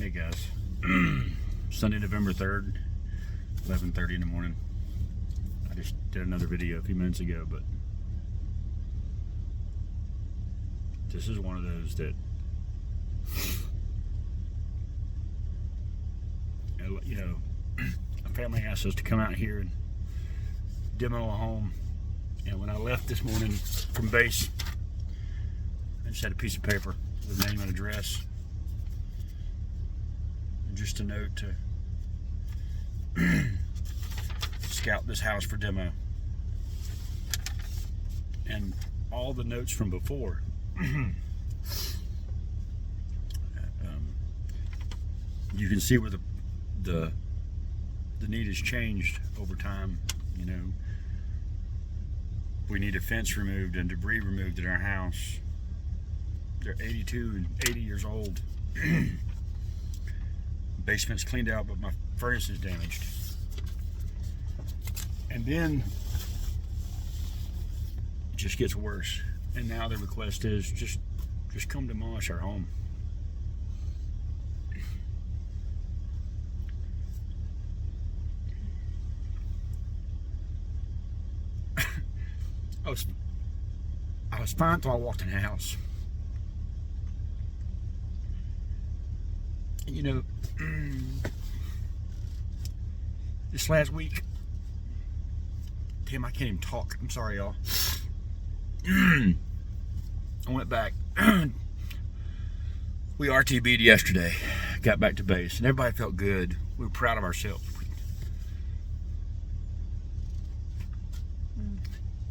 Hey guys, Sunday, November 3rd, 11:30 in the morning. I just did another video a few minutes ago, but this is one of those that, you know, a family asked us to come out here and demo a home. And when I left this morning from base, I just had a piece of paper with name and address. Just a note to scout this house for demo. And all the notes from before, you can see where the need has changed over time. You know, we need a fence removed and debris removed in our house. They're 82 and 80 years old. Basement's cleaned out, but my furnace is damaged. And then it just gets worse. And now the request is just come demolish our home. I was fine until I walked in the house. You know, this last week, damn, I can't even talk. I'm sorry, y'all. I went back. We RTB'd yesterday. Got back to base, and everybody felt good. We were proud of ourselves.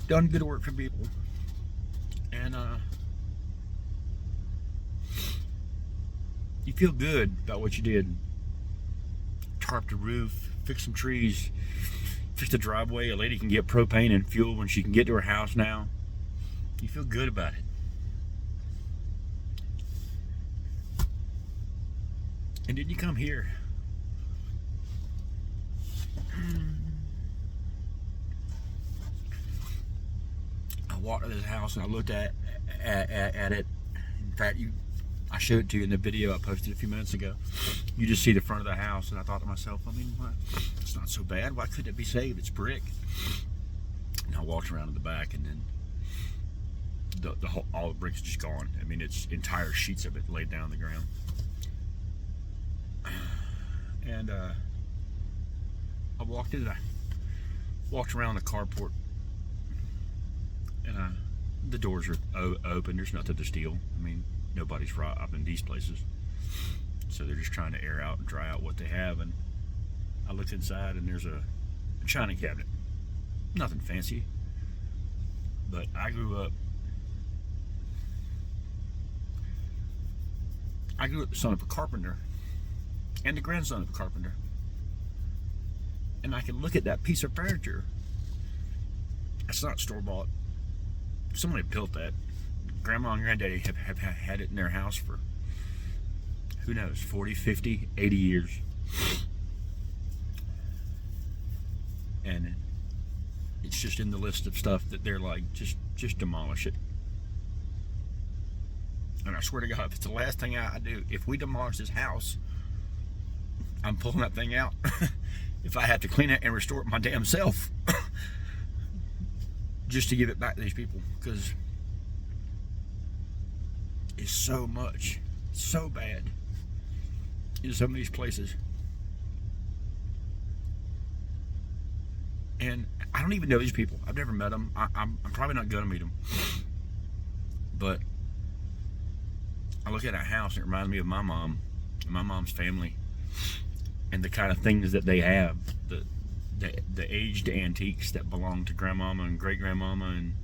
Done good work for people, and you feel good about what you did. Tarp the roof, fix some trees, fix the driveway. A lady can get propane and fuel when she can get to her house now. You feel good about it. And then you come here. I walked to this house and I looked at it. In fact, I showed it to you in the video I posted a few minutes ago. You just see the front of the house, and I thought to myself, I mean, it's not so bad. Why couldn't it be saved? It's brick. And I walked around to the back, and then all the brick's just gone. I mean, it's entire sheets of it laid down on the ground. And I walked in, and I walked around the carport, and the doors are open. There's nothing to steal. I mean, nobody's robbing these places, so they're just trying to air out and dry out what they have. And I looked inside, and there's a china cabinet. Nothing fancy, but I grew up the son of a carpenter and the grandson of a carpenter, and I can look at that piece of furniture. It's not store-bought. Somebody built that. Grandma and granddaddy have had it in their house for, who knows, 40, 50, 80 years. And it's just in the list of stuff that they're like, just demolish it. And I swear to God, if it's the last thing I do, if we demolish this house, I'm pulling that thing out. If I have to clean it and restore it my damn self, just to give it back to these people, because it's so much, so bad in some of these places. And I don't even know these people. I've never met them. I'm probably not gonna meet them. But I look at a house and it reminds me of my mom and my mom's family, and the kind of things that they have, the aged antiques that belong to grandmama and great grandmama. And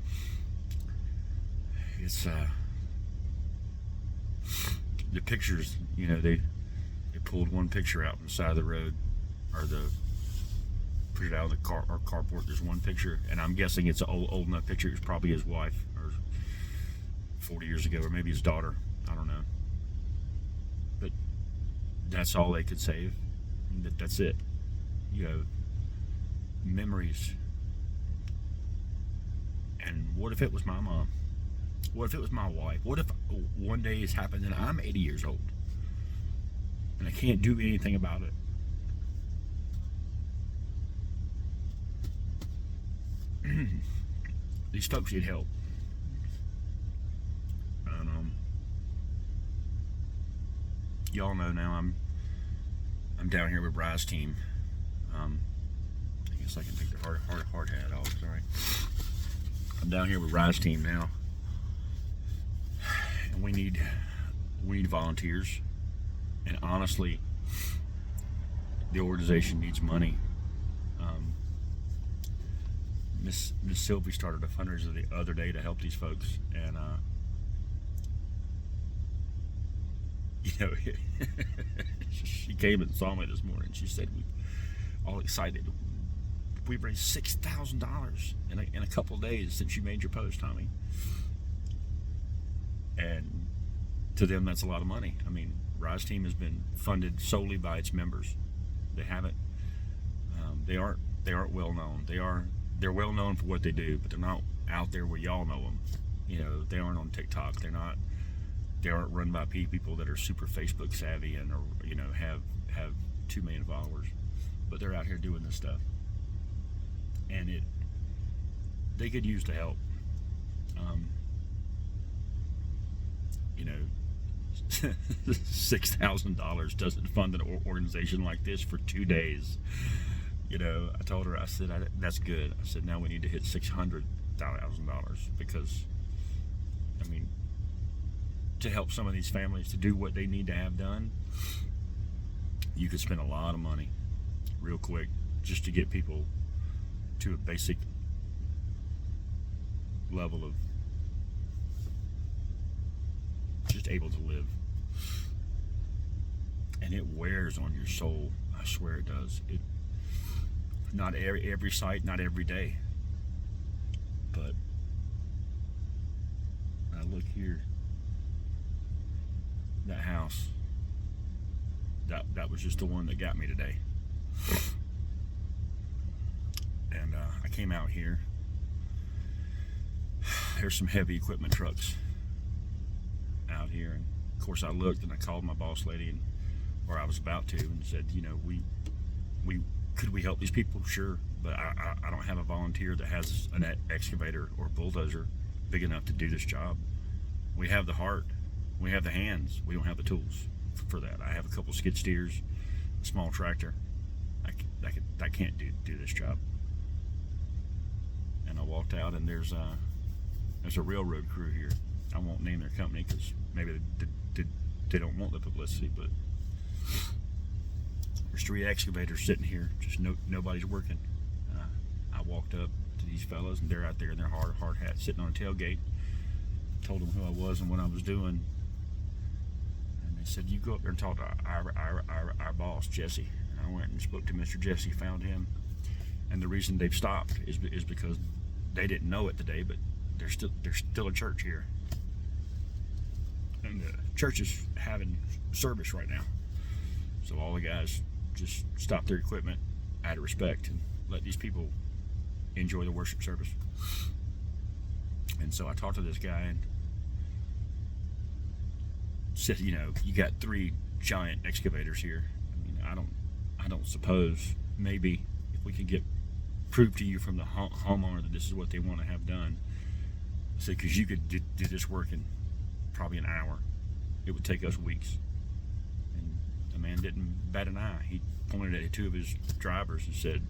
it's the pictures, you know, they pulled one picture out on the side of the road, or put it out of the car or carport. There's one picture, and I'm guessing it's an old enough picture. It was probably his wife, or 40 years ago, or maybe his daughter. I don't know. But that's all they could save. That's it. You know, memories. And what if it was my mom? What if it was my wife? What if one day it's happened and I'm 80 years old? and I can't do anything about it. These folks need help. And y'all know now I'm down here with Rise Team. I guess I can take the hard hat off. Sorry. I'm down here with Rise Team now, and we need volunteers. And honestly, the organization needs money. Miss Sylvie started a fundraiser the other day to help these folks, and she came and saw me this morning. She said, "We all excited. We've raised $6,000 in a couple of days since you made your post, Tommy." And to them, that's a lot of money. I mean, Rise Team has been funded solely by its members. They haven't. They aren't well known. They're well known for what they do, but they're not out there where y'all know them. They aren't on TikTok. They aren't run by people that are super Facebook savvy and have 2 million followers. But they're out here doing this stuff, and they could use the help. $6,000 doesn't fund an organization like this for 2 days. I told her, I said, that's good. I said, now we need to hit $600,000 because, I mean, to help some of these families to do what they need to have done, you could spend a lot of money real quick just to get people to a basic level of just able to live. And it wears on your soul. I swear it does. Not every site, not every day. But I look here, that house, that was just the one that got me today. And I came out here. There's some heavy equipment trucks out here, and of course I looked and I called my boss lady, or I was about to, and said, we could we help these people? Sure, but I don't have a volunteer that has an excavator or bulldozer big enough to do this job. We have the heart, we have the hands, we don't have the tools for that. I have a couple skid steers, a small tractor. I can't do this job. And I walked out, and there's a railroad crew here. I won't name their company because maybe they don't want the publicity, but there's 3 excavators sitting here, just nobody's working. I walked up to these fellas, and they're out there in their hard hats sitting on a tailgate. Told them who I was and what I was doing, and they said, you go up there and talk to our boss, Jesse. And I went and spoke to Mr. Jesse, found him, and the reason they've stopped is because they didn't know it today, but there's still a church here, and the church is having service right now. So all the guys just stop their equipment out of respect and let these people enjoy the worship service. And so I talked to this guy and said, you got 3 giant excavators here. I mean, I don't suppose, maybe if we could get proof to you from the homeowner that this is what they want to have done. I said, because you could do this work in probably an hour. It would take us weeks. And the man didn't bat an eye. He pointed at 2 of his drivers and said,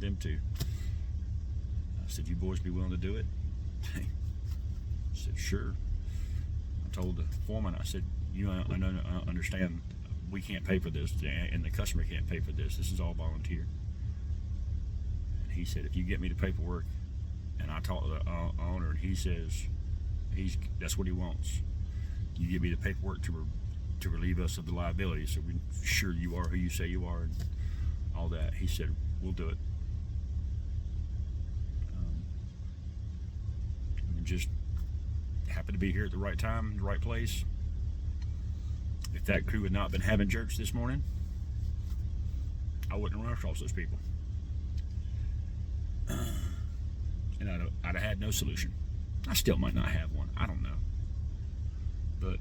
them 2. I said, you boys be willing to do it? I said, sure. I told the foreman, I said, you understand, we can't pay for this, and the customer can't pay for this. This is all volunteer. And he said, if you get me the paperwork, and I talked to the owner, and he says that's what he wants. You give me the paperwork to relieve us of the liability, so we're sure you are who you say you are, and all that. He said, we'll do it. And just happened to be here at the right time, the right place. If that crew had not been having church this morning, I wouldn't have run across those people. And I'd have had no solution. I still might not have one. I don't know. But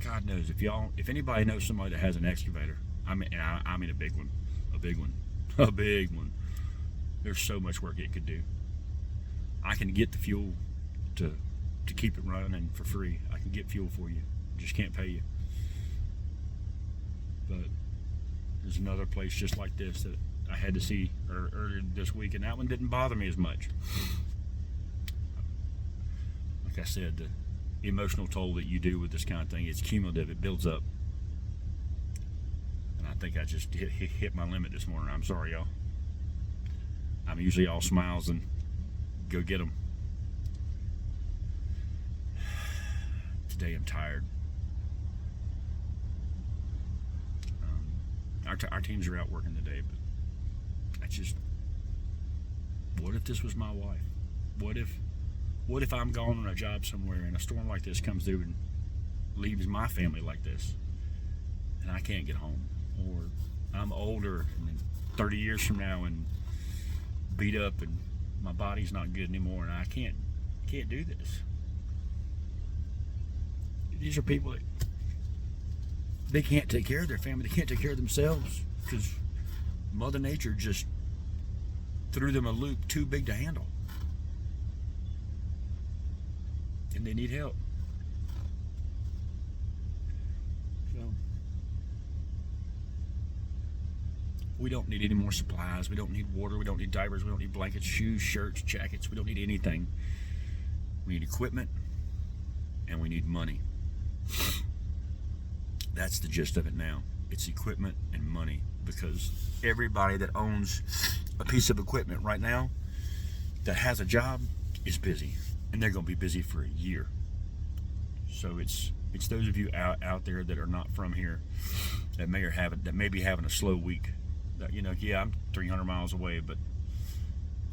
God knows if anybody knows somebody that has an excavator, I mean a big one, a big one, a big one. There's so much work it could do. I can get the fuel to keep it running for free. I can get fuel for you. Just can't pay you. But there's another place just like this that I had to see earlier this week, and that one didn't bother me as much. Like I said, the emotional toll that you do with this kind of thing, it's cumulative. It builds up. And I think I just hit my limit this morning. I'm sorry, y'all. I'm usually all smiles and go get them. Today I'm tired. Our teams are out working today, but what if this was my wife? What if I'm gone on a job somewhere and a storm like this comes through and leaves my family like this, and I can't get home? Or I'm older and 30 years from now and beat up and my body's not good anymore and I can't do this. These are people that they can't take care of their family. They can't take care of themselves because Mother Nature just threw them a loop too big to handle. And they need help. So we don't need any more supplies. We don't need water. We don't need diapers. We don't need blankets, shoes, shirts, jackets. We don't need anything. We need equipment and we need money. That's the gist of it now. It's equipment and money, because everybody that owns a piece of equipment right now that has a job is busy, and they're going to be busy for a year. So it's those of you out there that are not from here that may be having a slow week. That, yeah, I'm 300 miles away, but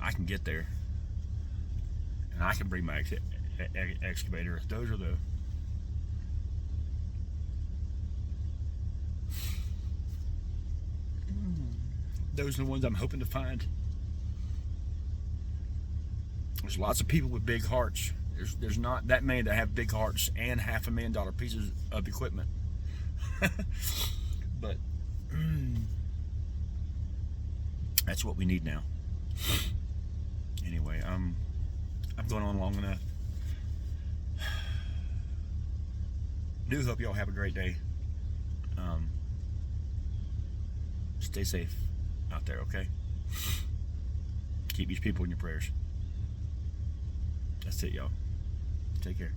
I can get there, and I can bring my excavator. Those are the ones I'm hoping to find. There's lots of people with big hearts. There's not that many that have big hearts and $500,000 pieces of equipment. But that's what we need now. Anyway, I'm going on long enough. Do hope y'all have a great day. Stay safe out there, okay? Keep these people in your prayers. That's it, y'all. Take care.